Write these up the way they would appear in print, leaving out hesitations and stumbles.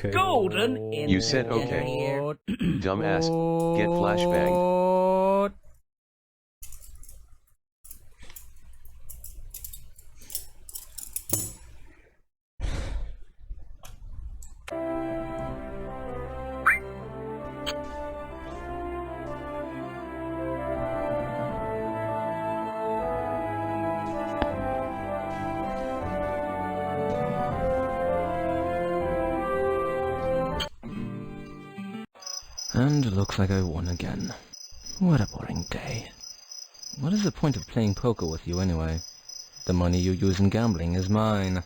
okay. golden in You said okay. Dumbass. Get flashbanged. And looks like I won again. What a boring day. What is the point of playing poker with you anyway? The money you use in gambling is mine.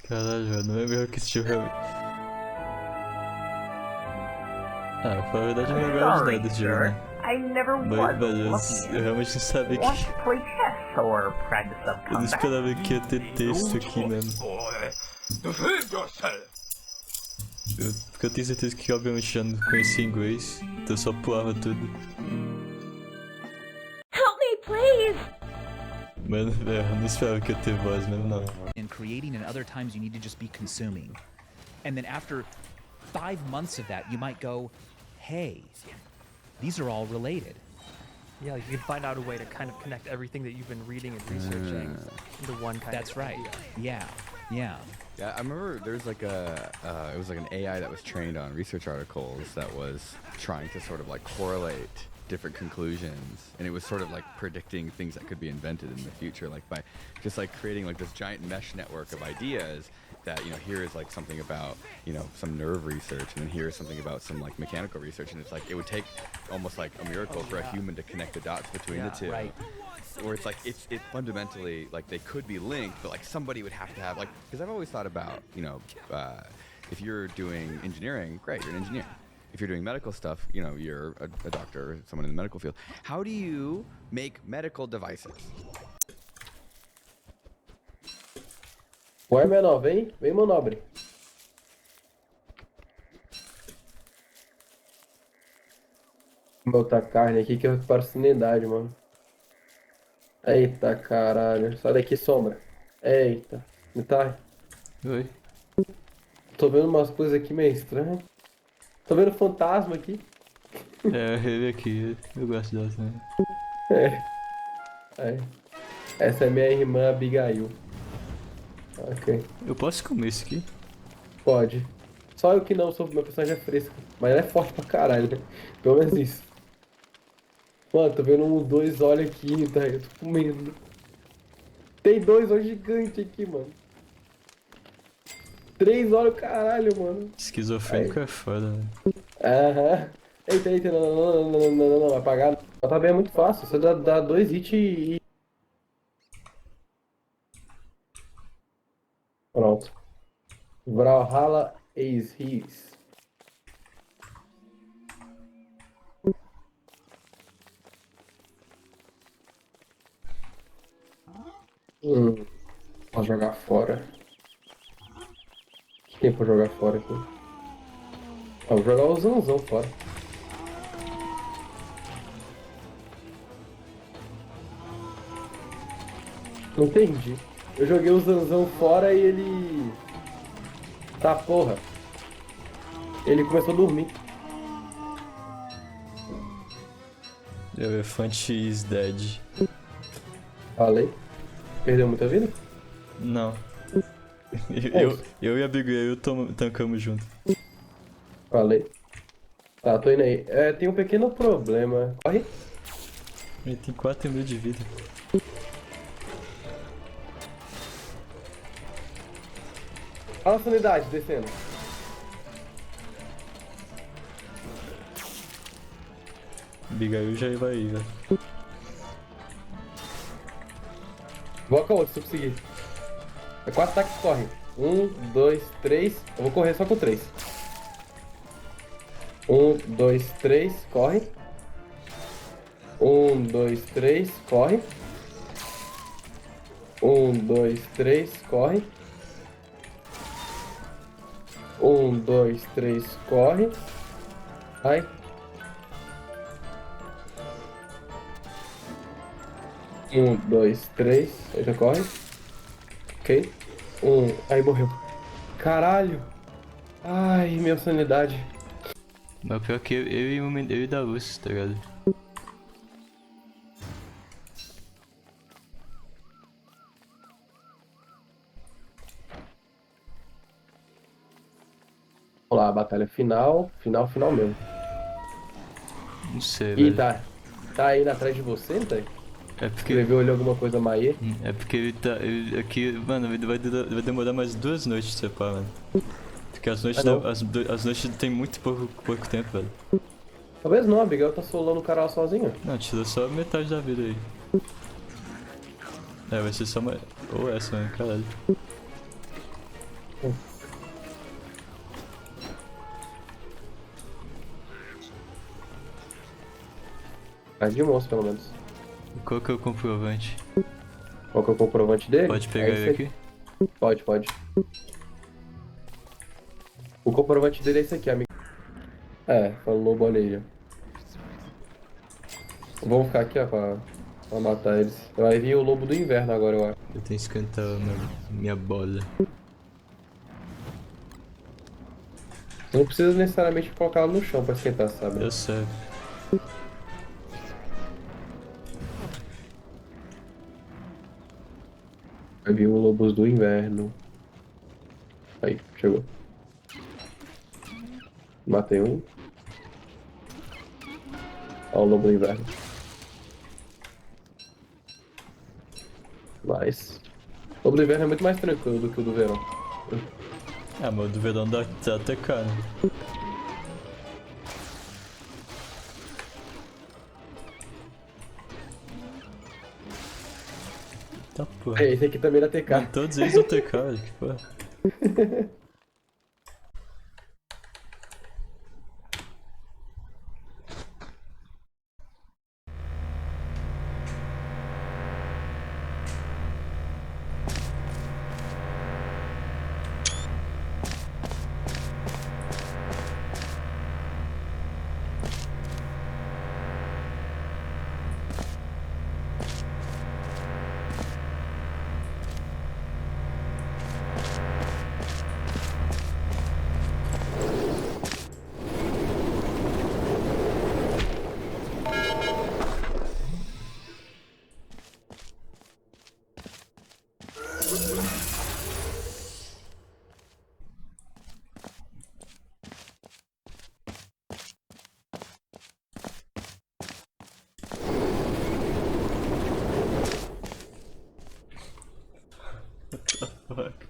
Caralho, não é melhor que esse jogo. Ah, pra verdade eu não gosto nada desse jogo, né? I never was Eu realmente não sabia Want que... to play chess or practice some Eu não combat? esperava que ia ter texto aqui mesmo. Porque eu tenho certeza que obviamente já não conhecia inglês, então eu só pulava tudo. Help me, please! Mano, eu não esperava que ia ter voz mesmo, não. And creating, and other times you need to just be consuming. And then after 5 months of that, you might go, hey, these are all related. Yeah, like you can find out a way to kind of connect everything that you've been reading and researching into one kind That's of right. idea. Yeah. Yeah, I remember there was like it was like an AI that was trained on research articles that was trying to sort of like correlate different conclusions, and it was sort of like predicting things that could be invented in the future, like by just like creating like this giant mesh network of ideas that, you know, here is like something about, you know, some nerve research, and then here is something about some like mechanical research, and it's like it would take almost like a miracle for a human to connect the dots between the two. Right. Where it's like it fundamentally, like, they could be linked, but like somebody would have to have, like, because I've always thought about, you know, if you're doing engineering, great, you're an engineer. If you're doing medical stuff, you know, you're a doctor or someone in the medical field. How do you make medical devices? Ué, menor, vem meu nobre. Vou botar carne aqui que eu recupero sanidade, mano. Eita caralho, sai daqui, sombra. Eita, me tá. Oi? Tô vendo umas coisas aqui meio estranhas. Tô vendo fantasma aqui. É, ele aqui, eu gosto dela também. É. Essa é minha irmã Abigail. Ok, Eu posso comer isso aqui? pode. Só eu que não sou, meu personagem é fresco. Mas ela é forte pra caralho, né? Pelo menos isso. Mano, tô vendo uns 2 olhos aqui, tá? Eu tô comendo. Tem 2 olhos gigantes aqui, mano. 3 olhos, caralho, mano. Esquizofrênico é foda, né? Aham. Eita, não, vai apagar. Matar bem é muito fácil, você dá 2 hits e... Pronto. Brawlhalla is his. Vou jogar fora. O que tem pra jogar fora aqui? Vou jogar o Zanzão fora. Não entendi. Eu joguei o Zanzão fora e ele... Tá, porra. Ele começou a dormir. The Elephant is dead. Falei. Perdeu muita vida? Não. Eu e a Abigail tancamos junto. Falei. Tá, tô indo aí. Tem um pequeno problema. Corre. Ele tem 4.000 de vida. Olha a sanidade descendo. Abigail já vai aí, velho. Invoca outro se eu conseguir. É 4 ataques que correm. 1, 2, 3. Eu vou correr só com 3. 1, 2, 3, corre. 1, 2, 3, corre. 1, 2, 3, corre. 1, 2, 3, corre. Vai. 1, 2, 3. Aí já corre. Ok. Aí morreu. Caralho. Ai, minha sanidade. Mas pior que eu e da luz, tá ligado? Vamos lá, batalha final. Final mesmo. Não sei, Ih, velho. tá aí atrás de você, tá? É porque. Escreveu ali alguma coisa Maiê? É porque ele tá. Aqui, mano, vai demorar mais 2 noites pra separar, mano. Porque as noites, Ah, não. as noites tem muito pouco tempo, velho. Talvez não, Abigail tá solando o cara lá sozinho. Não, tirou só metade da vida aí. É, vai ser só uma. Ou essa, mano, caralho. Mas de monstro, pelo menos. Qual que é o comprovante? Qual que é o comprovante dele? Pode pegar É ele esse aqui? Pode. O comprovante dele é esse aqui, amigo. É, falou boleia. Vamos ficar aqui, ó, pra matar eles. Vai vir o lobo do inverno agora, eu acho. Eu tenho que esquentar minha bola. Você não precisa necessariamente colocar ela no chão pra esquentar, sabe? Eu sei. Vai vir o lobos do inverno. Aí, chegou. Matei um. Ó o lobo do inverno. Nice. O lobo do inverno é muito mais tranquilo do que o do verão. Ah, mas o do verão dá até cá, né? Tá porra. É, esse aqui também dá TK. Mano, todos eles dão TK, velho, que porra. Fuck.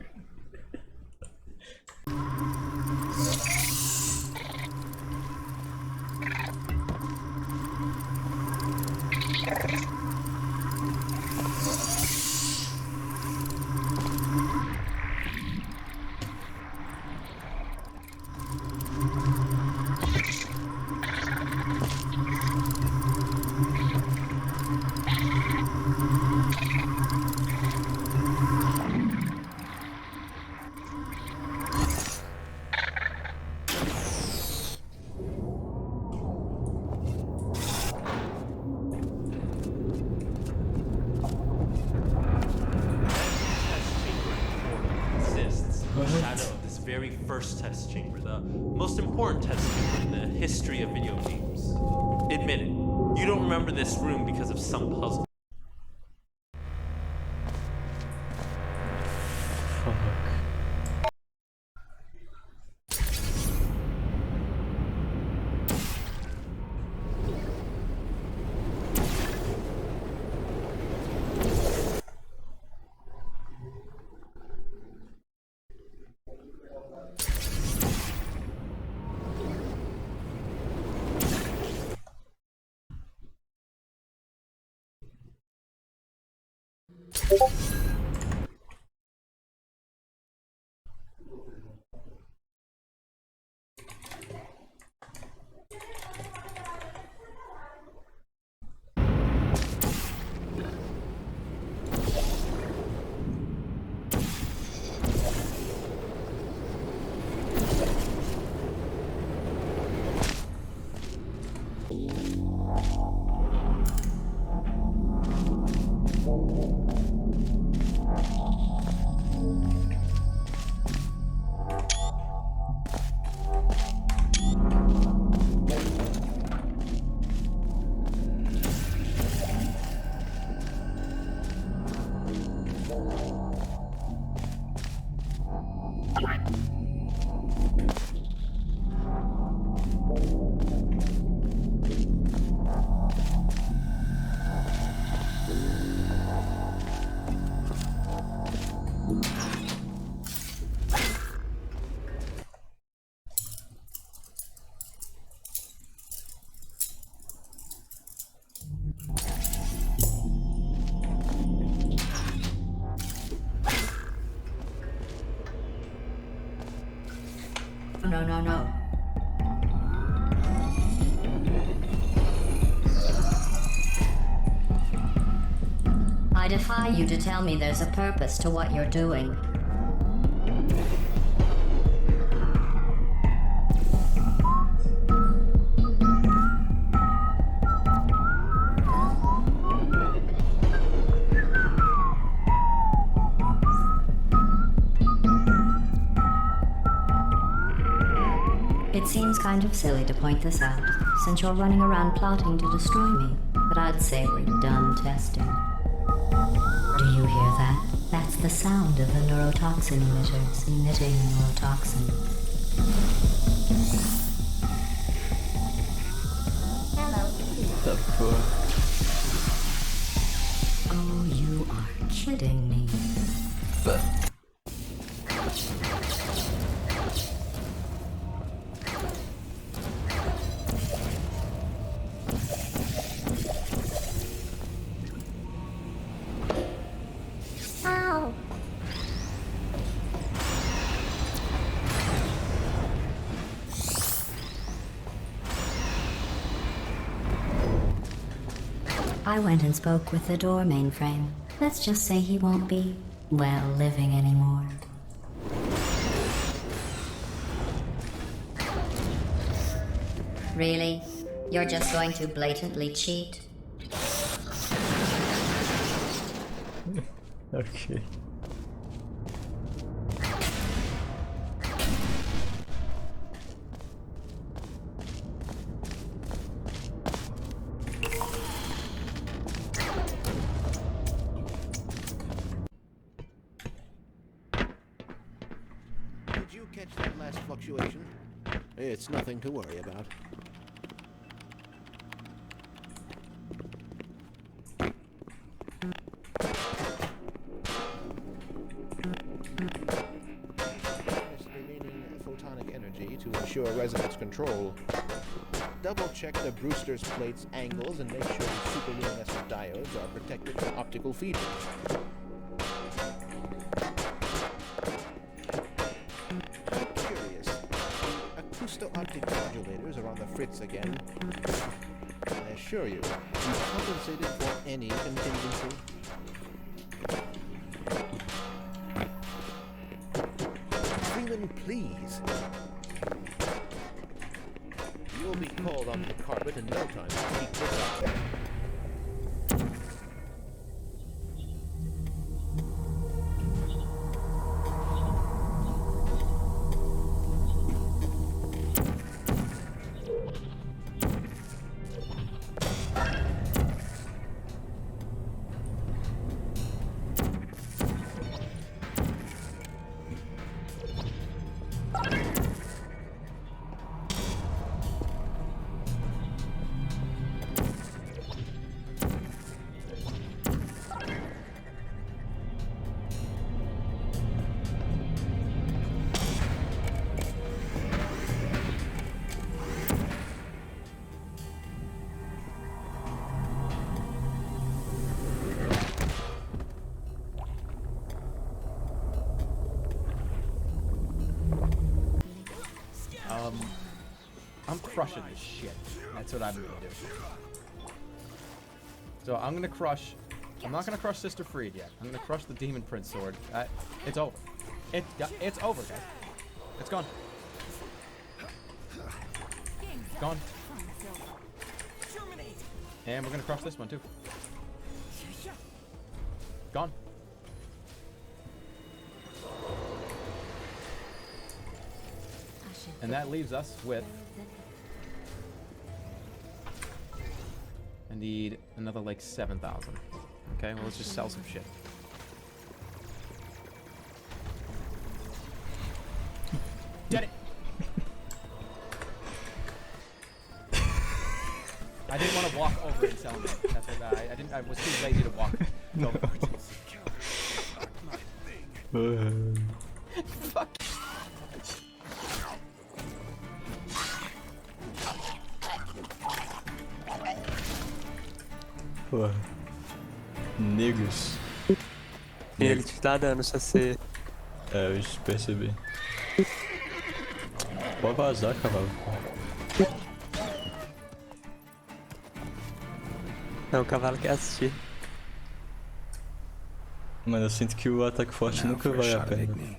Shadow, this very first test chamber, the most important test chamber in the history of video games. Admit it, you don't remember this room because of some puzzle. I defy you to tell me there's a purpose to what you're doing. It seems kind of silly to point this out, since you're running around plotting to destroy me, but I'd say we're done testing. Do you hear that? That's the sound of the neurotoxin emitters emitting neurotoxin. The fuck? Oh, you are kidding me. But Ow. I went and spoke with the door mainframe. Let's just say he won't be, well, living anymore. Really? You're just going to blatantly cheat? okay. Did you catch that last fluctuation? It's nothing to worry about. Remaining photonic energy to ensure resonance control. Double check the Brewster's plate's angles and make sure the superluminescent diodes are protected from optical feeding. Curious. Acousto-optic modulators are on the fritz again. I assure you, you've compensated for any contingency. Freeman, please. You'll be called on the carpet in no time to keep this up. I'm crushing this shit. That's what I'm gonna do. So I'm gonna crush. I'm not gonna crush Sister Freed yet. I'm gonna crush the Demon Prince sword. It's over. It's over, guys. It's gone. Gone. And we're gonna crush this one too. Gone. And that leaves us with... I need another like 7,000. Okay, well let's just sell some shit. Get it! I didn't want to walk over and sell it. That's what I didn't. I was too lazy to walk. No. Fuck. Porra. Negros. E ele te dá dano se você... É, eu percebi. Pode vazar, cavalo. Não, o cavalo quer assistir. Mano, eu sinto que o ataque forte nunca vale a pena.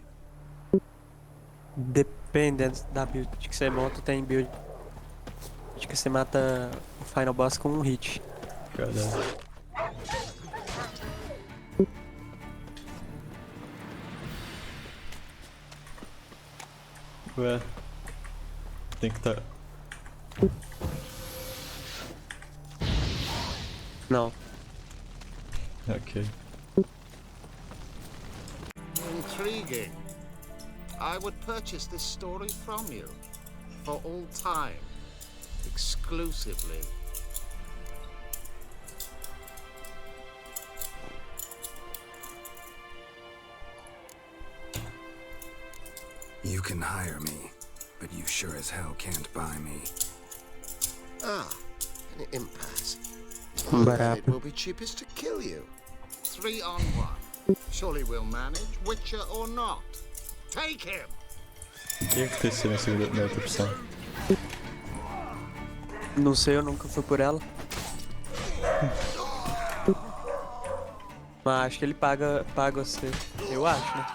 Dependendo da build que você monta, tem build que você mata o final boss com um hit. Caralho. Ué, tem que tá... Não. Ok. Intriguing. I would purchase this story from you for all time, exclusively. You can hire me, but you sure as hell can't buy me. Ah, an impasse. What Then it happened? will be cheapest to kill you. 3 on 1. Surely we'll manage, Witcher or not. Take him! O que aconteceu na outra opção? Não sei, eu nunca fui por ela. Mas acho que ele paga você. Eu acho, né?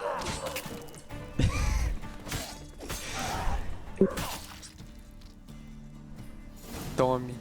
Tome.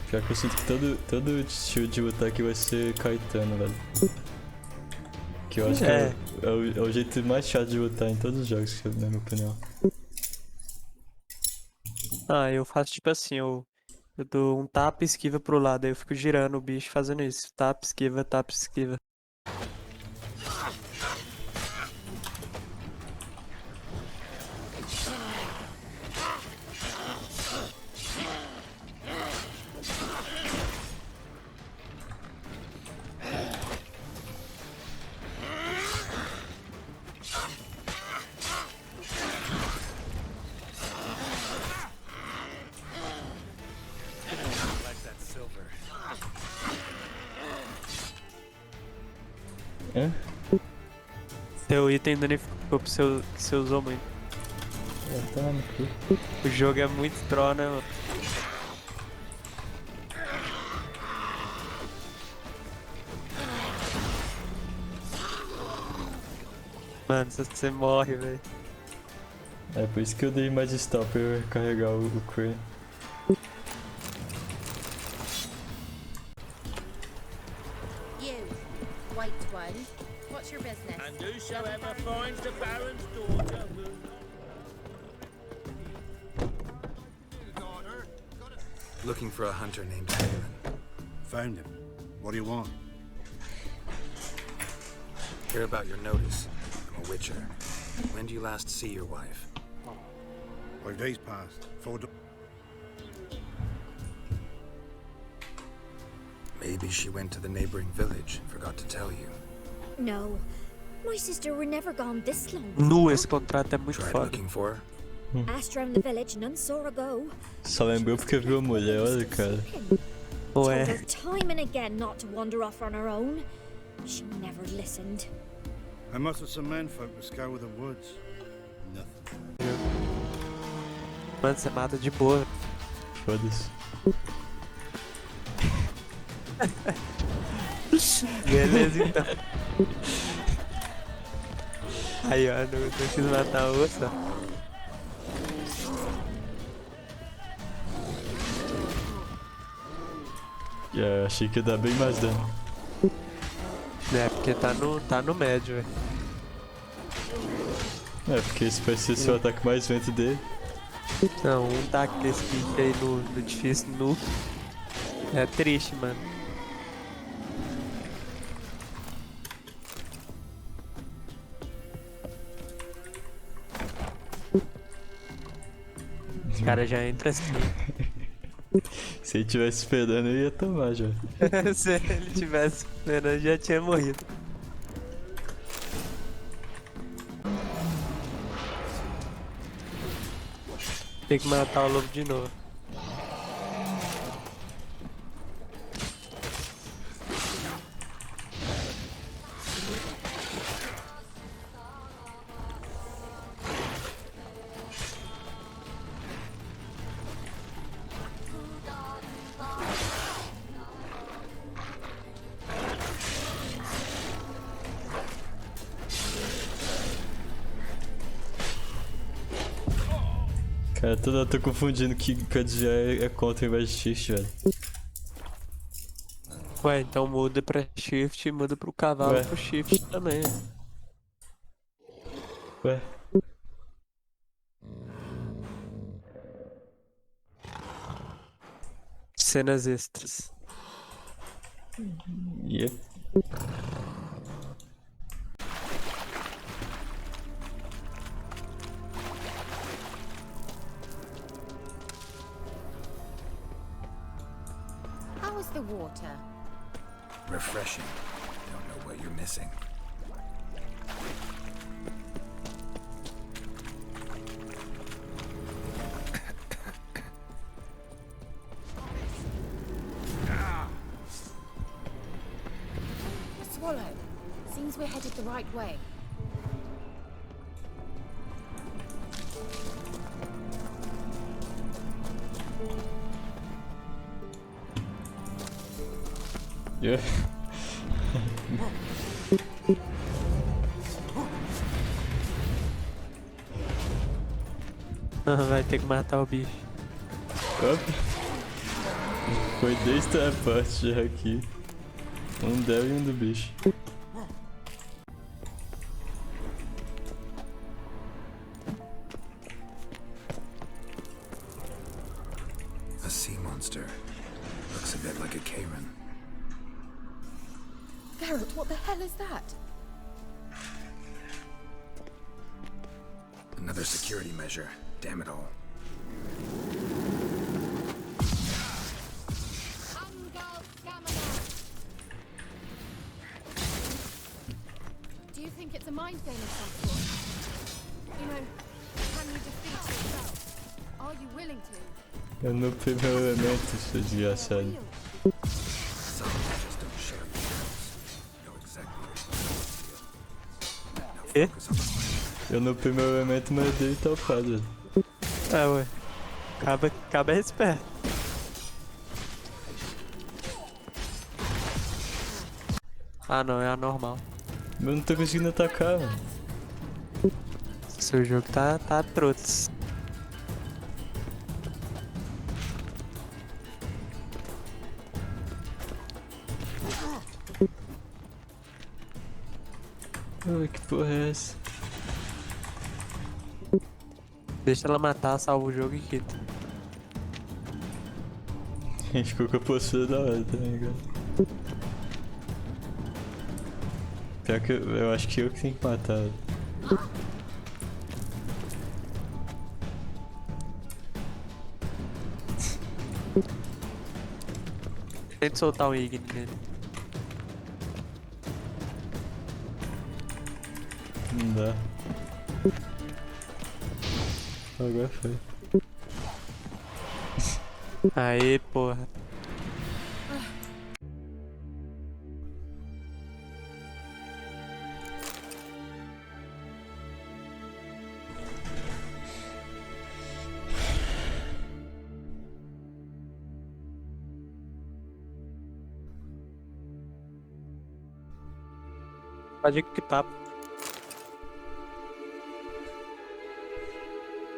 Pior que eu sinto que todo estilo de luta aqui vai ser Caetano, velho. Que eu acho que é o jeito mais chato de lutar em todos os jogos, na minha opinião. Ah, eu faço tipo assim, eu dou um tapa e esquiva pro lado, aí eu fico girando o bicho fazendo isso. Tapa, esquiva, tapa, esquiva. Hã? Seu item danificou pro que você usou muito. Tá no cu. O jogo é muito troll, né, mano? Mano, você morre, velho. É por isso que eu dei mais stop pra eu recarregar o Crane. You, white one, what's your business? And whosoever finds the Baron's daughter will... Looking for a hunter named Halen. Found him. What do you want? Hear about your notice. I'm a witcher. When do you last see your wife? 5 days passed. 4 Maybe she went to the neighboring village. Forgot to tell you. No, my sister were never gone this long. Nu, esse contrato é muito Tried foda. looking for her? Asked around the village, none saw her go. Só lembrou porque viu a mulher, olha, cara. Told her time and again not to wander off on her own. She never listened. I mustered some men folk to scour the woods. Nothing. Mano, você mata de boa. Foda-se. Beleza, então. Aí, ó, não quis matar o osso, ó. Yeah, achei que ia dar bem mais dano. É, porque tá no médio, velho. É, porque esse vai ser seu ataque mais lento dele. Não, um ataque desse bicho aí no difícil nu. É triste, mano. cara já entra assim. Se ele tivesse esperando, eu ia tomar já. Se ele tivesse esperando, já tinha morrido. Tem que matar o lobo de novo. Cara, toda hora eu tô confundindo que desviar é contra ao invés de shift, velho. Ué, então muda pra shift e muda pro cavalo Ué. pro shift também. Ué. Cenas extras. Yep. How is the water? Refreshing. Don't know what you're missing. A swallow. Seems we're headed the right way. Yeah. Vai ter que matar o bicho. Opa. Foi desde a parte já aqui. Um dela e um do bicho. A sea monster. Looks a bit like a Karen. Garrett, what the hell is that? Another security measure. Damn it all. Do you think it's a mind game of some sort? You know, can you defeat yourself? Are you willing to? Eu não peguei o elemento, seu desgraçado. Quê? Eu não peguei o elemento, mas dele tá upado. Ah, ué. Acaba é esperto. Ah, não, é anormal. Eu não tô conseguindo atacar, mano. Seu jogo tá trots. Ai, que porra é essa? Deixa ela matar, salva o jogo e quita. A gente ficou com a postura da hora também, cara. Pior que eu acho que eu que tenho que matar. Tenta soltar um Igni nele. Não dá. Agora foi. Aê, porra. Pode equipar.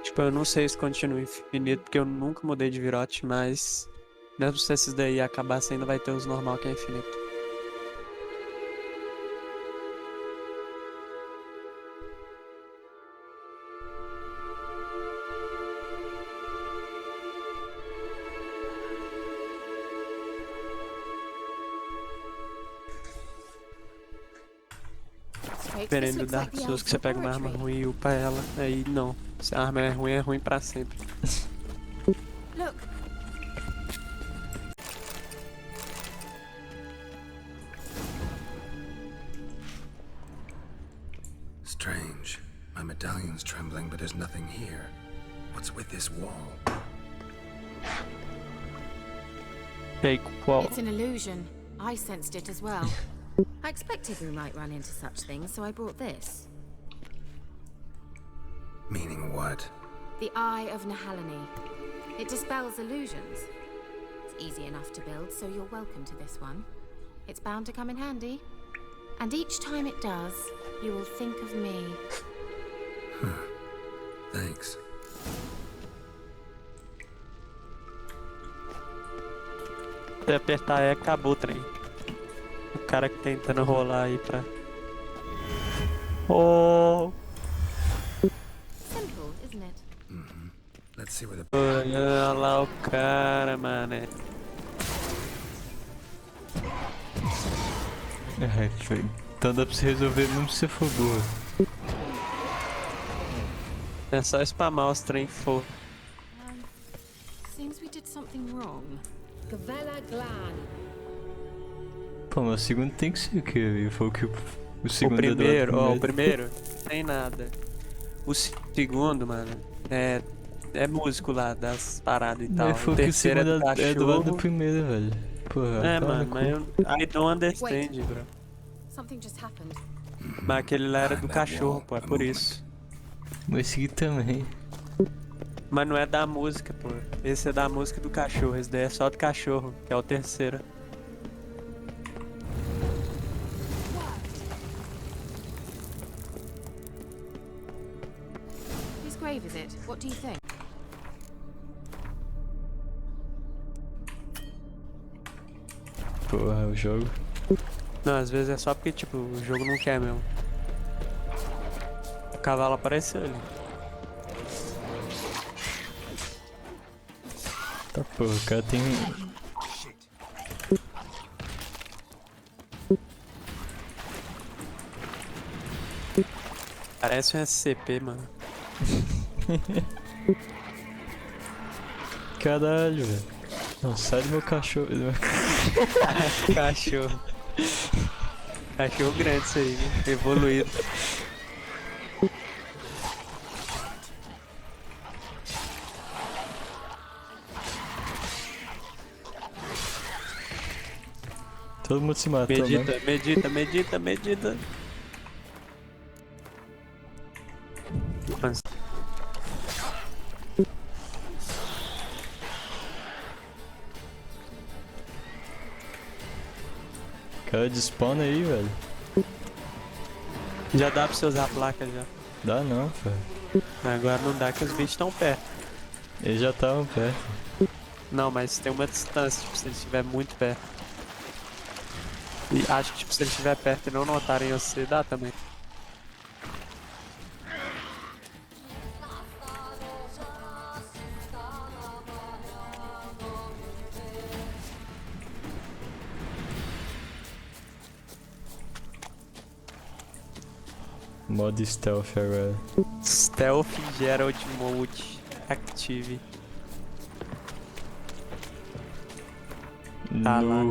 Tipo, eu não sei se continua infinito, porque eu nunca mudei de virote, mas mesmo se esses daí acabassem, ainda vai ter os normal que é infinito. Diferente do Dark Souls, que você pega uma arma ruim e upa ela, aí não. Se a arma é ruim pra sempre. Strange. My medallion's trembling, but there's nothing here. What's with this wall? Hey, qual? It's an illusion. I sensed it as well. I expected we might run into such things, so I brought this. Meaning what? The Eye of Nahalani. It dispels illusions. It's easy enough to build, so you're welcome to this one. It's bound to come in handy. And each time it does, you will think of me. Thanks. Se apertar E, acabou o trem. O cara que tentando rolar aí pra... Oh! Simple, isn't it? Let's see where the... Olha lá o cara, mané. Então dá pra você resolver mesmo se você for burro. É só spamar os trem for. Seems we did something wrong. Gavella Glan. Pô, mas o segundo tem que ser o que? Foi o que o segundo O primeiro, ó, o primeiro não tem nada. O segundo, mano, é músico lá das paradas e tal. Mas foi O que o terceiro segundo é do lado do cachorro. primeiro, velho. Porra, É, fala mano, mas eu I don't understand, bro. Something just happened. Mas aquele lá era do cachorro, pô, é por isso. Mas esse aqui também. Mas não é da música, pô. Esse é da música do cachorro, esse daí é só do cachorro, que é o terceiro. Whose grave is it? What do you think? Porra, o jogo. Não, às vezes é só porque, tipo, o jogo não quer mesmo. O cavalo apareceu ali. Tá, porra, o cara tem... Parece um SCP, mano. Caralho, velho. Não, sai do meu cachorro. Cachorro. Cachorro grande isso aí, né? Evoluído. Todo mundo se matou, Medita, né? medita, medita, medita. Mas... Cara, despawn aí, velho. Já dá pra você usar a placa já. Dá não, velho. Agora não dá que os bichos estão perto. Eles já estavam perto. Não, mas tem uma distância, tipo, se ele estiver muito perto. E acho que tipo, se ele estiver perto e não notarem você, dá também. Modo stealth agora. Stealth Gerald Mode Active. Tá lá.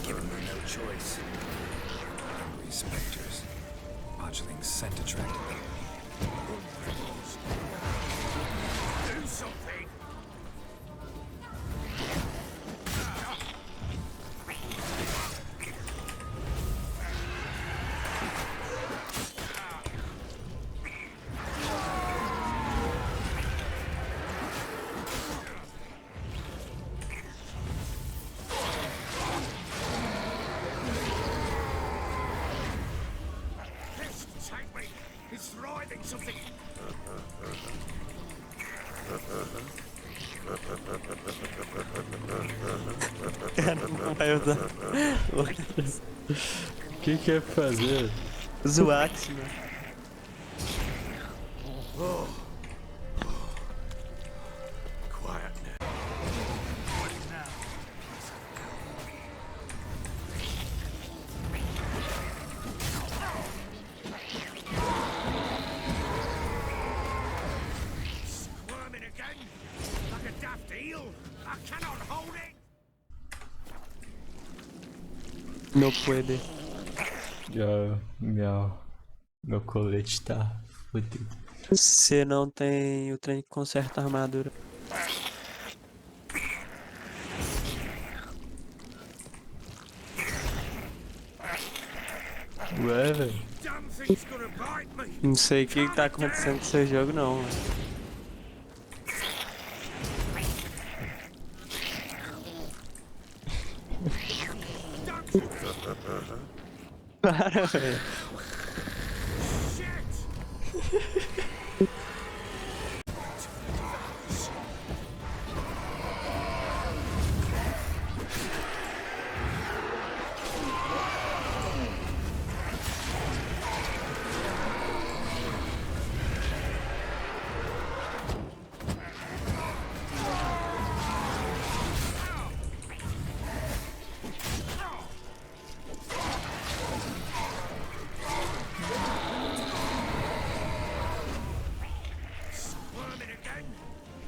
Given me no choice. Hungry specters. Moduling scent attracted them. Do something! It's writhing something. Cara, não vai usar. O que quer fazer? Zuax, mano. Quiet now. Squirming again? Like a daft eel. I cannot hold it. Não puede. Meu colete tá fodido. Você não tem o trem que conserta a armadura. Ué, velho. Damn thing's gonna bite me. Não sei o que tá acontecendo com esse jogo não, velho. Para, velho. Squirming again.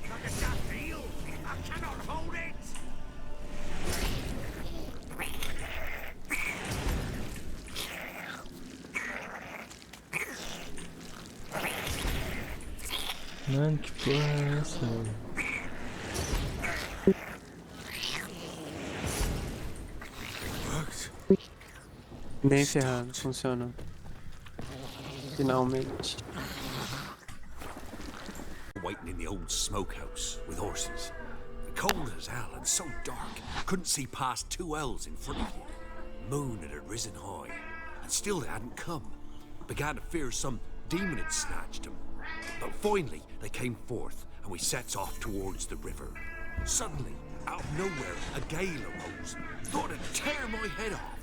Like a daft eel. I cannot hold it. Mano, que porra é essa, velho? Nem ferrando, funcionou. Finalmente. Waiting in the old smokehouse with horses. Cold as hell and so dark, couldn't see past 2 ells in front of you. Moon had risen high, and still they hadn't come. Began to fear some demon had snatched them. But finally they came forth, and we sets off towards the river. Suddenly, out of nowhere, a gale arose. Thought it'd tear my head off.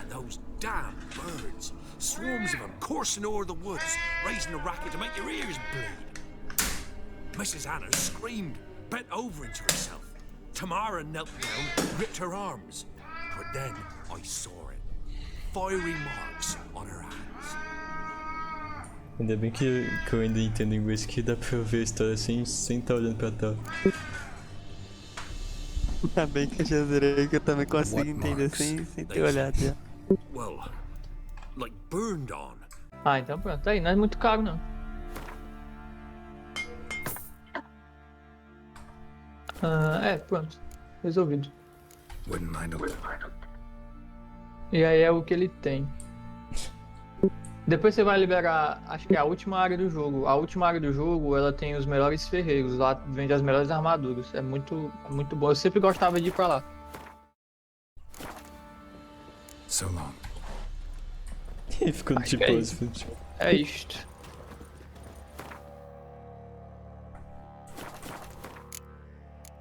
And those damn birds, swarms of them coursing o'er the woods, raising a racket to make your ears bleed. Mrs. Anna screamed, bent over into herself. Tamara knelt down, gripped her arms. But then I saw it. Fiery marks on her hands. Ainda bem que eu ainda entendo inglês, que dá pra eu ver a história sem estar olhando pra tela. Ainda bem que eu já zerei, que eu também consigo entender sem ter olhado já. Well, like burned on. Ah, então pronto. Aí, não é muito caro, não. Pronto. Resolvido. E aí é o que ele tem. Depois você vai liberar, acho que é a última área do jogo. A última área do jogo, ela tem os melhores ferreiros. Lá vende as melhores armaduras. É muito bom. Eu sempre gostava de ir pra lá. So long. Ele ficou tipo É isto.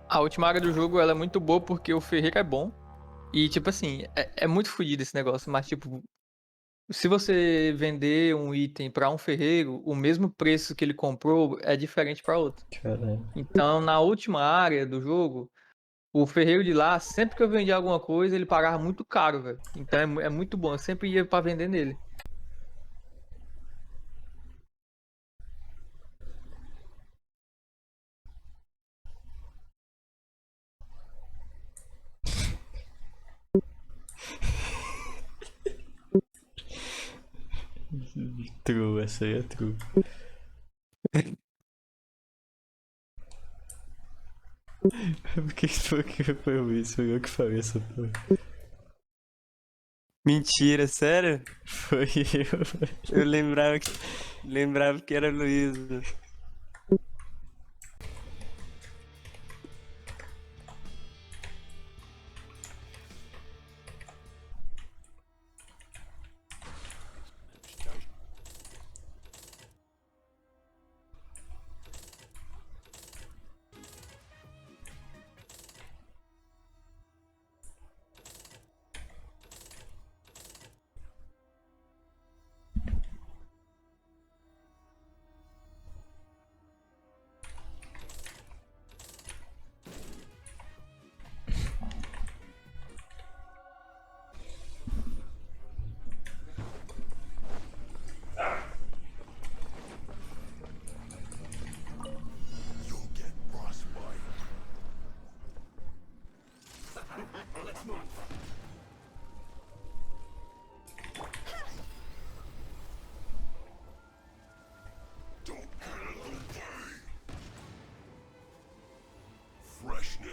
A última área do jogo, ela é muito boa porque o ferreiro é bom. E tipo assim, é muito fodido esse negócio. Mas tipo, se você vender um item pra um ferreiro, o mesmo preço que ele comprou é diferente pra outro. Caralho. Então, na última área do jogo, o ferreiro de lá, sempre que eu vendia alguma coisa, ele pagava muito caro, velho. Então é muito bom, eu sempre ia pra vender nele. True, essa aí é true. Por que foi isso? Foi eu que falei essa porra. Mentira, sério? Foi eu. Eu lembrava que era Luísa.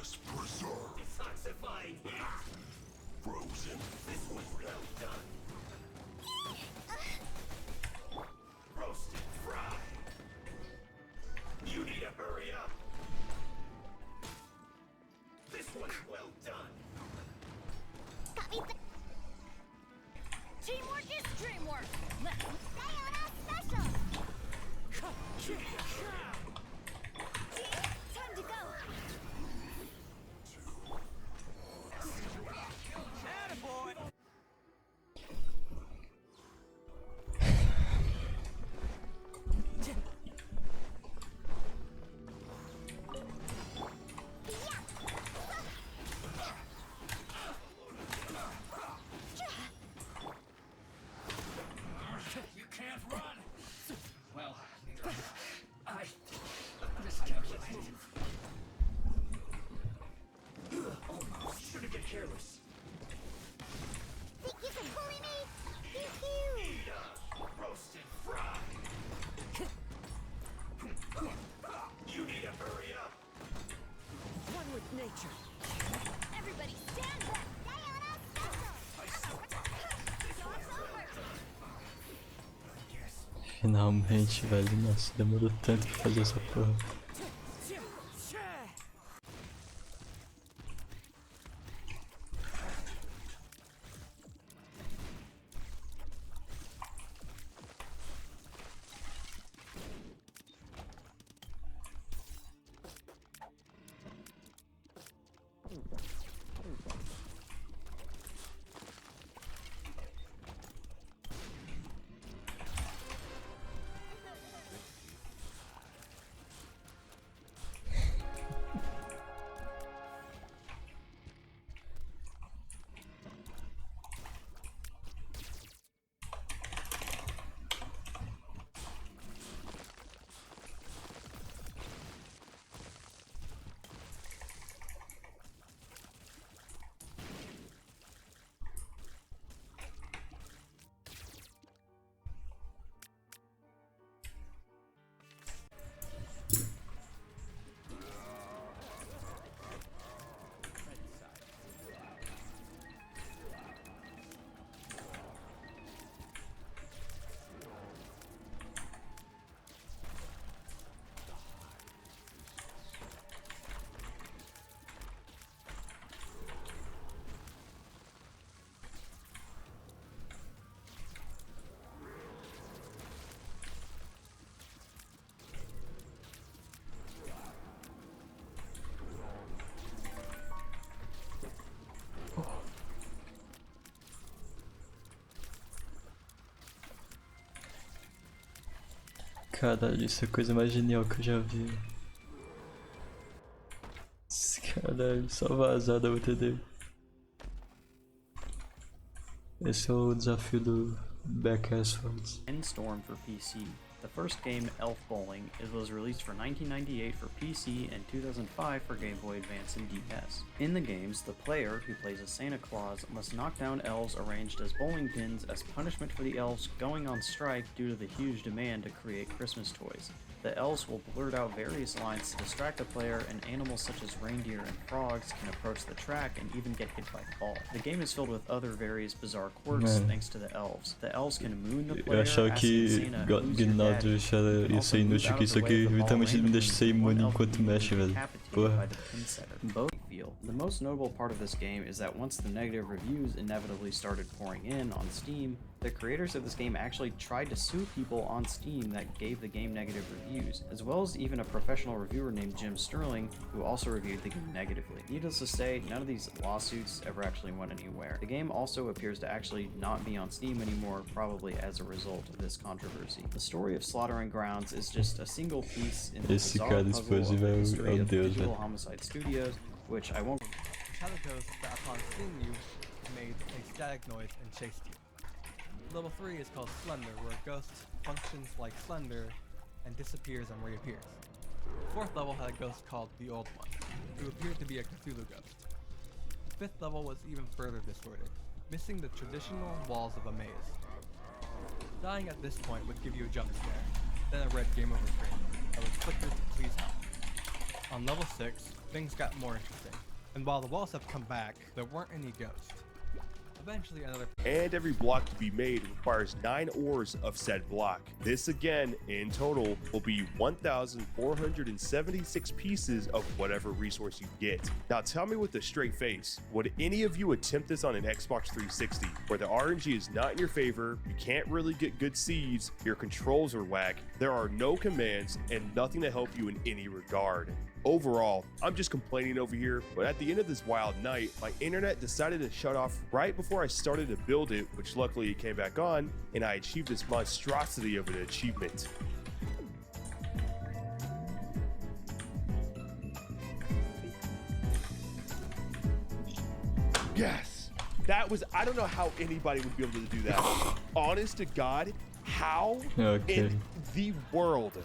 Delicious preserve. Detoxifying heat. Frozen. This was well done. Roasted, fried. You need to hurry up. This one's well done. Got me. Teamwork is dreamwork. Let's stay on our special. Time to go. Attaboy. You can't run. Well, I miscalculated. Almost. Shouldn't get careless. Think you can bully me? Eat up. Roasted, fried. You need to hurry up. One with nature. Everybody stand back. Stay on our special. Finalmente, velho. Nossa, demorou tanto pra fazer essa porra. Caralho, isso é a coisa mais genial que eu já vi. Caralho, só vazada eu vou entender. Esse é o desafio do Backwards. Storm for PC. The first game, Elf Bowling, was released for 1998 for PC and 2005 for Game Boy Advance and DS. In the games, the player, who plays as Santa Claus, must knock down elves arranged as bowling pins as punishment for the elves going on strike due to the huge demand to create Christmas toys. The elves will blurt out various lines to distract the player, and animals such as reindeer and frogs can approach the track and even get hit by the ball. The game is filled with other various bizarre quirks thanks to the elves. The elves can moon the player, asking Santa who's your daddy, Ia ser inútil que isso aqui literalmente me deixa ser imune enquanto mexe, velho. Porra. The most notable part of this game is that once the negative reviews inevitably started pouring in on Steam, the creators of this game actually tried to sue people on Steam that gave the game negative reviews, as well as even a professional reviewer named Jim Sterling, who also reviewed the game negatively. Needless to say, none of these lawsuits ever actually went anywhere. The game also appears to actually not be on Steam anymore, probably as a result of this controversy. The story of Slaughtering Grounds is just a single piece in the bizarre puzzle of the history of Digital Homicide Studios, which I won't. Calicos that upon seeing you made a static noise and chased you. Level 3 is called Slender, where a ghost functions like Slender and disappears and reappears. The 4th level had a ghost called the Old One, who appeared to be a Cthulhu ghost. The 5th level was even further distorted, missing the traditional walls of a maze. Dying at this point would give you a jump scare, then a red game over screen that would flicker to please help. On level 6, things got more interesting. And while the walls have come back, there weren't any ghosts. Eventually another... And every block to be made requires 9 ores of said block. This again, in total, will be 1,476 pieces of whatever resource you get. Now tell me with a straight face, would any of you attempt this on an Xbox 360, where the RNG is not in your favor, you can't really get good seeds, your controls are whack, there are no commands, and nothing to help you in any regard? Overall, I'm just complaining over here, but at the end of this wild night, my internet decided to shut off right before I started to build it, which luckily it came back on, and I achieved this monstrosity of an achievement. Yes! That was, I don't know how anybody would be able to do that. Honest to God, how in the world?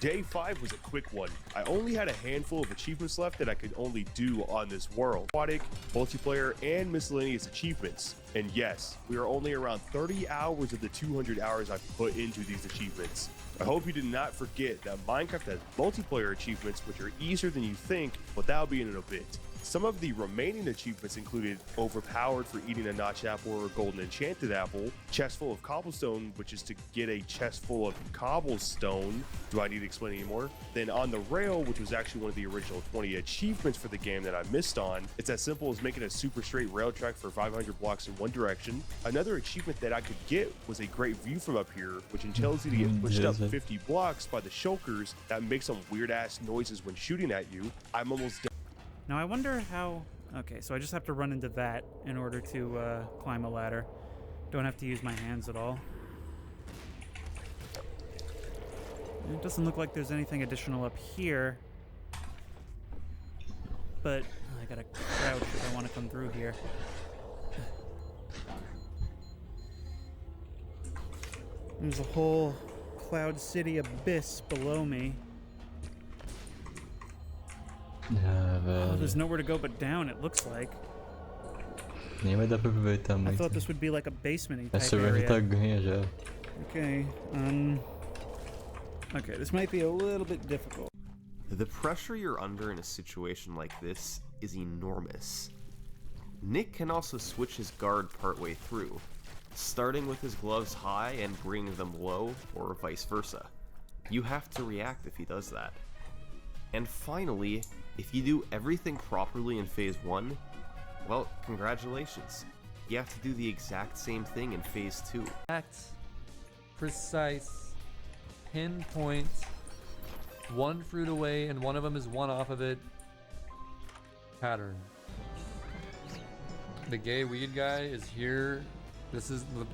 Day 5 was a quick one. I only had a handful of achievements left that I could only do on this world. Aquatic, multiplayer, and miscellaneous achievements. And yes, we are only around 30 hours of the 200 hours I've put into these achievements. I hope you did not forget that Minecraft has multiplayer achievements which are easier than you think, but that'll be in a bit. Some of the remaining achievements included overpowered for eating a notch apple or a golden enchanted apple, chest full of cobblestone, which is to get a chest full of cobblestone. Do I need to explain anymore? Then on the rail, which was actually one of the original 20 achievements for the game that I missed on. It's as simple as making a super straight rail track for 500 blocks in one direction. Another achievement that I could get was a great view from up here, which entails you to get pushed up 50 blocks by the shulkers that make some weird ass noises when shooting at you. I'm almost done. Now I wonder how... Okay, so I just have to run into that in order to climb a ladder. Don't have to use my hands at all. It doesn't look like there's anything additional up here. But I gotta crouch if I want to come through here. There's a whole Cloud City abyss below me. Oh, there's nowhere to go but down, it looks like. Nem vai dar pra aproveitar muito. I thought this would be like a basement-y type Essa range tá ganha já. Okay, okay, this might be a little bit difficult. The pressure you're under in a situation like this is enormous. Nick can also switch his guard partway through, starting with his gloves high and bringing them low, or vice versa. You have to react if he does that. And finally, if you do everything properly in Phase 1, well, congratulations. You have to do the exact same thing in Phase 2. Exact, precise, pinpoint, one fruit away and one of them is one off of it pattern. The gay weed guy is here. This is the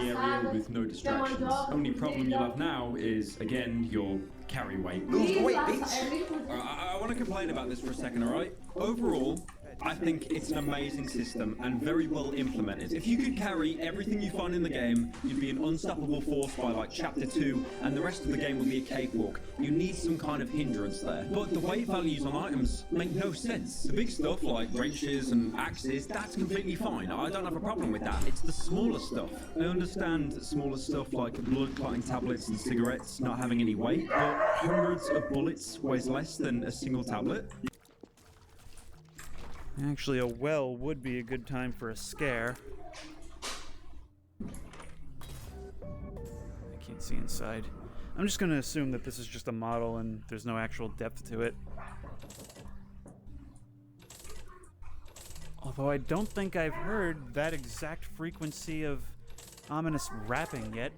area with no distractions. Only problem you'll have now is, again, your carry weight. Wait, bitch! I want to complain about this for a second, alright? Overall, I think it's an amazing system and very well implemented. If you could carry everything you find in the game, you'd be an unstoppable force by like chapter 2, and the rest of the game will be a cakewalk. You need some kind of hindrance there. But the weight values on items make no sense. The big stuff like wrenches and axes, that's completely fine. I don't have a problem with that. It's the smaller stuff. I understand smaller stuff like blood clotting tablets and cigarettes not having any weight, but hundreds of bullets weighs less than a single tablet. Actually, a well would be a good time for a scare. I can't see inside. I'm just gonna assume that this is just a model and there's no actual depth to it. Although I don't think I've heard that exact frequency of ominous rapping yet.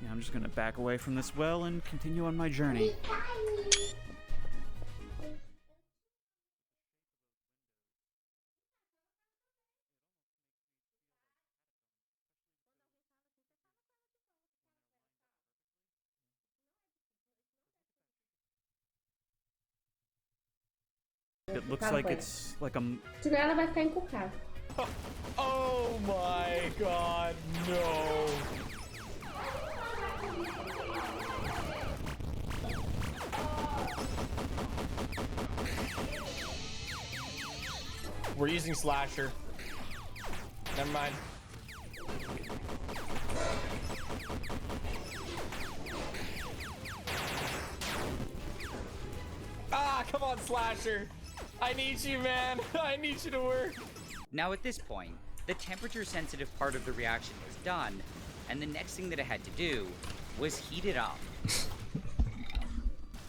Yeah, I'm just gonna back away from this well and continue on my journey. It looks like it's like a... Ela vai ficar encucada. Oh my god, no! We're using slasher. Never mind. come on, Slasher. I need you, man. I need you to work. Now at this point, the temperature-sensitive part of the reaction was done, and the next thing that I had to do was heat it up.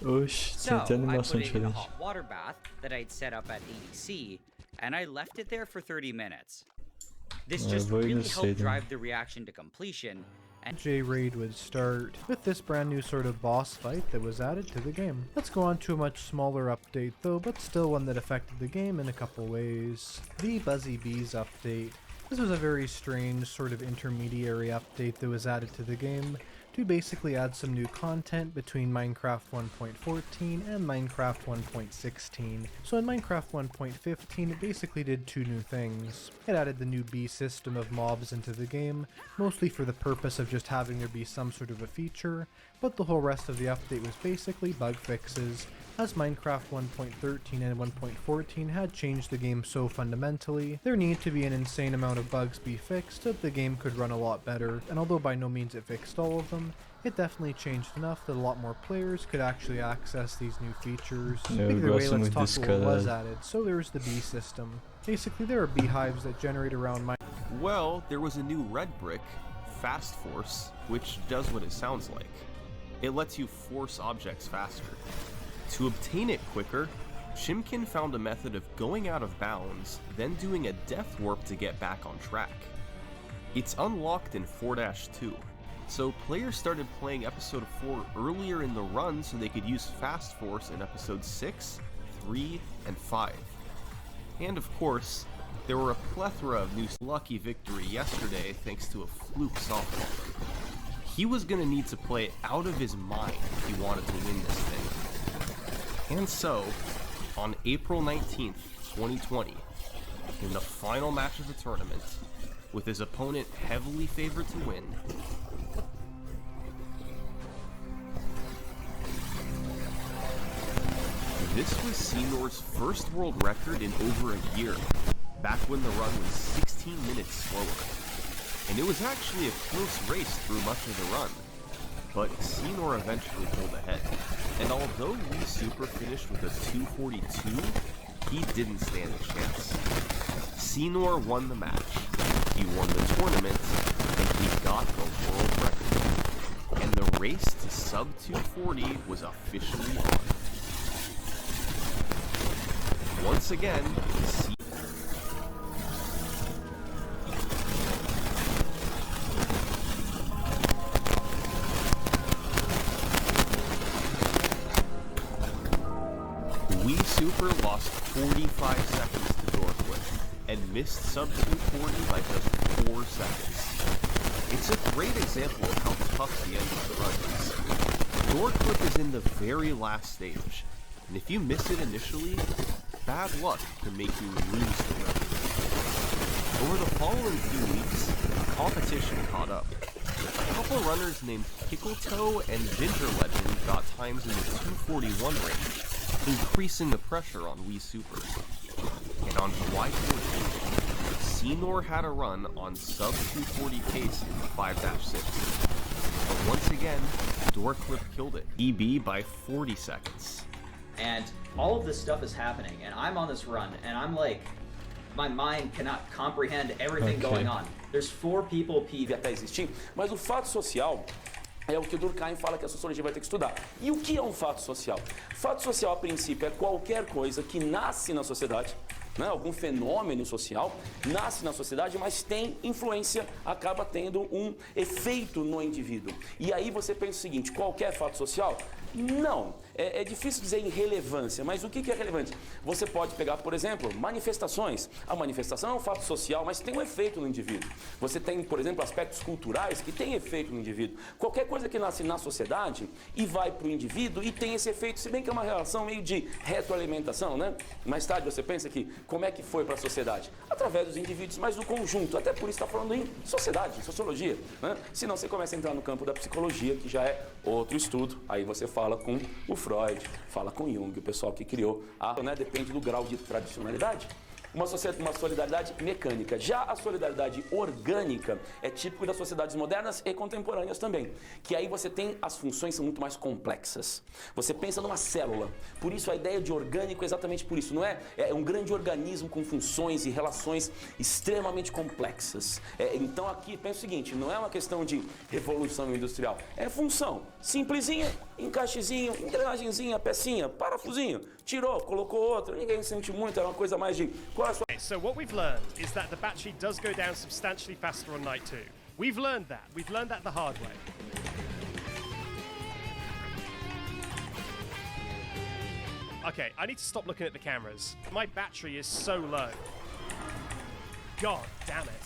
Oxe, So, tem até I put animação it in a diferente. hot water bath that I'd set up at 80°, and I left it there for 30 minutes. This just vou ir no really helped cedo. drive the reaction to completion, and J-Raid would start with this brand new sort of boss fight that was added to the game. Let's go on to a much smaller update though, but still one that affected the game in a couple ways. The Buzzy Bees update. This was a very strange sort of intermediary update that was added to the game to basically add some new content between Minecraft 1.14 and Minecraft 1.16. So in Minecraft 1.15 it basically did two new things. It added the new bee system of mobs into the game, mostly for the purpose of just having there be some sort of a feature, but the whole rest of the update was basically bug fixes, as Minecraft 1.13 and 1.14 had changed the game so fundamentally, there needed to be an insane amount of bugs be fixed so that the game could run a lot better, and although by no means it fixed all of them, it definitely changed enough that a lot more players could actually access these new features. Either way, let's talk about what was added. So there's the bee system. Basically there are beehives that generate around Well, there was a new red brick, Fast Force, which does what it sounds like. It lets you force objects faster. To obtain it quicker, Chimkin found a method of going out of bounds, then doing a death warp to get back on track. It's unlocked in 4-2, so players started playing episode 4 earlier in the run so they could use Fast Force in episode 6, 3, and 5. And of course, there were a plethora of new lucky victory yesterday thanks to a fluke softball. He was gonna need to play out of his mind if he wanted to win this thing. And so, on April 19th, 2020, in the final match of the tournament, with his opponent heavily favored to win, this was Senor's first world record in over a year, back when the run was 16 minutes slower. And it was actually a close race through much of the run, but Senor eventually pulled ahead. And although Wii Super finished with a 242, he didn't stand a chance. Senor won the match, he won the tournament, and he got the world record. And the race to sub 240 was officially on. Once again, Wii Super lost 45 seconds to Dorquith and missed sub 240 by just 4 seconds. It's a great example of how tough the end of the run is. Dorquith is in the very last stage, and if you miss it initially, bad luck can make you lose the record. Over the following few weeks, competition caught up. A couple runners named Pickletoe and Ginger Legend got times in the 241 range, increasing the pressure on Wii Super. And on July 14th, Senor had a run on sub 240 pace in the 5-6. But once again, Dorquith killed it, EB by 40 seconds. And all of this stuff is happening, and I'm on this run, and I'm like, my mind cannot comprehend everything going on. There's 4 people PV até existir, mas o fato social é o que o Durkheim fala que a sociologia vai ter que estudar. E o que é um fato social? Fato social, a princípio, é qualquer coisa que nasce na sociedade, né? Algum fenômeno social nasce na sociedade, mas tem influência, acaba tendo um efeito no indivíduo. E aí você pensa o seguinte, qualquer fato social? Não. É difícil dizer em relevância, mas o que é relevante? Você pode pegar, por exemplo, manifestações. A manifestação é um fato social, mas tem um efeito no indivíduo. Você tem, por exemplo, aspectos culturais que têm efeito no indivíduo. Qualquer coisa que nasce na sociedade e vai para o indivíduo e tem esse efeito, se bem que é uma relação meio de retroalimentação, né? Mais tarde você pensa que como é que foi para a sociedade? Através dos indivíduos, mas do conjunto. Até por isso está falando em sociedade, em sociologia, né? Senão você começa a entrar no campo da psicologia, que já é outro estudo. Aí você fala com o Freud, fala com Jung, o pessoal que criou a, né, depende do grau de tradicionalidade. uma solidariedade mecânica. Já a solidariedade orgânica é típico das sociedades modernas e contemporâneas também, que aí você tem as funções são muito mais complexas. Você pensa numa célula, por isso a ideia de orgânico é exatamente por isso, não é? É um grande organismo com funções e relações extremamente complexas. Então aqui pensa o seguinte, não é uma questão de revolução industrial, é função, simplesinha, encaixezinho, engrenagemzinha, pecinha, parafusinho, tirou, colocou outro, ninguém sente muito, é uma coisa mais de... Okay, so what we've learned is that the battery does go down substantially faster on night 2. We've learned that the hard way. Okay, I need to stop looking at the cameras. My battery is so low. God damn it.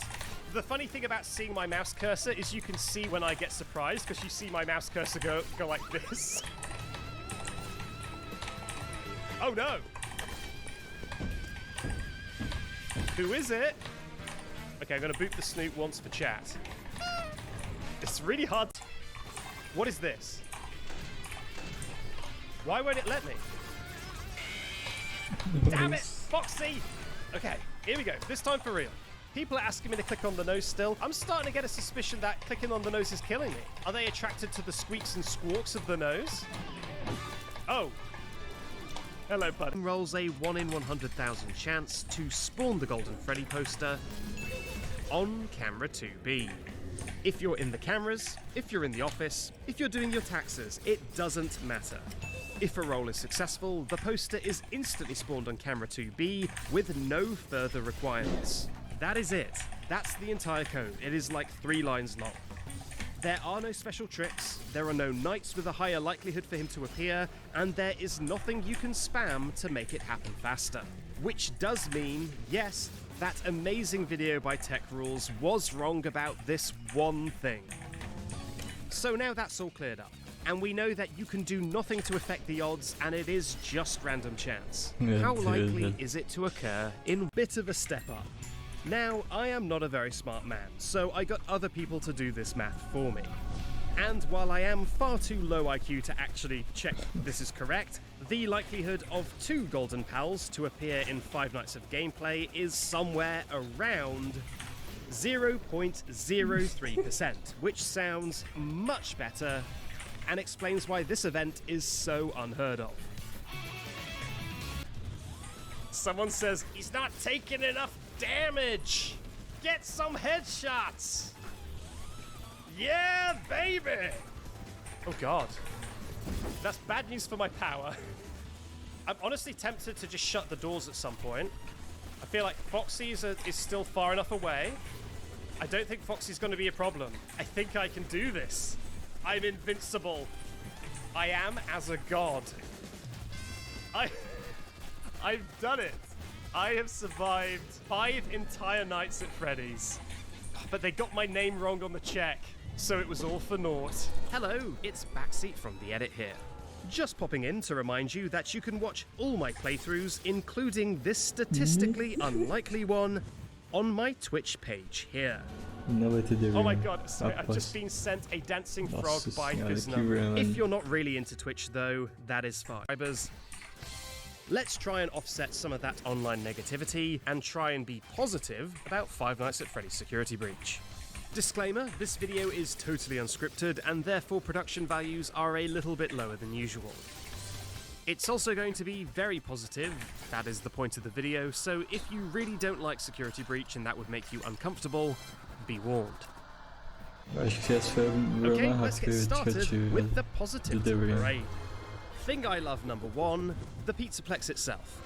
The funny thing about seeing my mouse cursor is you can see when I get surprised because you see my mouse cursor go like this. Oh no! Who is it? Okay, I'm gonna boot the snoot once for chat. It's really hard. What is this? Why won't it let me? Damn it, Foxy! Okay, here we go. This time for real. People are asking me to click on the nose still. I'm starting to get a suspicion that clicking on the nose is killing me. Are they attracted to the squeaks and squawks of the nose? Oh. Hello, bud. Rolls a 1 in 100,000 chance to spawn the Golden Freddy poster on camera 2B. If you're in the cameras, if you're in the office, if you're doing your taxes, it doesn't matter. If a roll is successful, the poster is instantly spawned on camera 2B with no further requirements. That is it. That's the entire code. It is like 3 lines long. There are no special tricks, there are no knights with a higher likelihood for him to appear, and there is nothing you can spam to make it happen faster. Which does mean, yes, that amazing video by Tech Rules was wrong about this one thing. So now that's all cleared up, and we know that you can do nothing to affect the odds, and it is just random chance. Yeah, How likely is it to occur in a bit of a step up? Now, I am not a very smart man, so I got other people to do this math for me. And while I am far too low IQ to actually check this is correct, the likelihood of 2 Golden Pals to appear in 5 nights of gameplay is somewhere around 0.03%, which sounds much better and explains why this event is so unheard of. Someone says, he's not taking enough damage! Get some headshots! Yeah, baby! Oh god. That's bad news for my power. I'm honestly tempted to just shut the doors at some point. I feel like Foxy is still far enough away. I don't think Foxy's going to be a problem. I think I can do this. I'm invincible. I am as a god. I've done it. I have survived 5 entire nights at Freddy's. But they got my name wrong on the check, so it was all for naught. Hello, it's Backseat from The Edit here. Just popping in to remind you that you can watch all my playthroughs, including this statistically unlikely one, on my Twitch page here. Oh my god, sorry, I've just been sent a dancing frog by Fizzner. If you're not really into Twitch though, that is fine. Let's try and offset some of that online negativity and try and be positive about 5 Nights at Freddy's Security Breach. Disclaimer, this video is totally unscripted and therefore production values are a little bit lower than usual. It's also going to be very positive, that is the point of the video, so if you really don't like Security Breach and that would make you uncomfortable, be warned. Okay, let's get started with the positivity parade. Thing I love number 1, the Pizzaplex itself.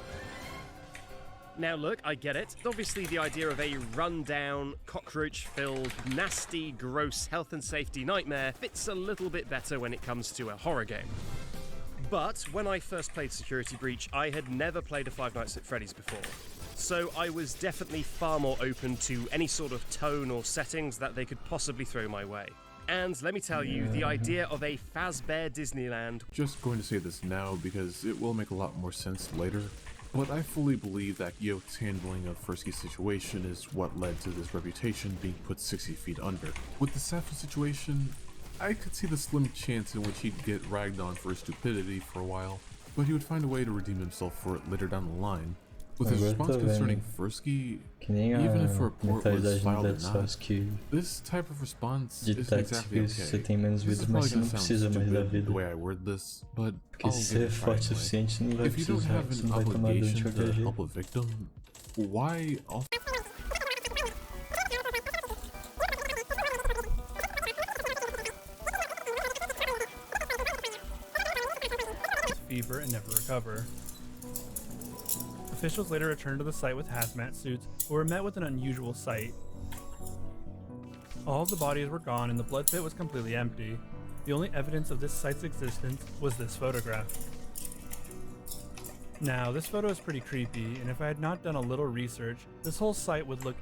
Now look, I get it. Obviously the idea of a run-down, cockroach-filled, nasty, gross health and safety nightmare fits a little bit better when it comes to a horror game. But when I first played Security Breach, I had never played a 5 Nights at Freddy's before. So I was definitely far more open to any sort of tone or settings that they could possibly throw my way. And let me tell you, the idea of a Fazbear Disneyland... Just going to say this now because it will make a lot more sense later, but I fully believe that Yoke's handling of Frisky's situation is what led to this reputation being put 60 feet under. With the Sappho situation, I could see the slim chance in which he'd get ragged on for his stupidity for a while, but he would find a way to redeem himself for it later down the line. With his response concerning Fursky, even if a report was filed or not, this type of response isn't exactly okay. This is probably gonna sound stupid the way I word this, but I'll give it a try anyway. If you don't have an obligation to help a victim, why also... fever and never recover. Officials later returned to the site with hazmat suits, but were met with an unusual sight. All of the bodies were gone and the blood pit was completely empty. The only evidence of this site's existence was this photograph. Now, this photo is pretty creepy, and if I had not done a little research, this whole site would look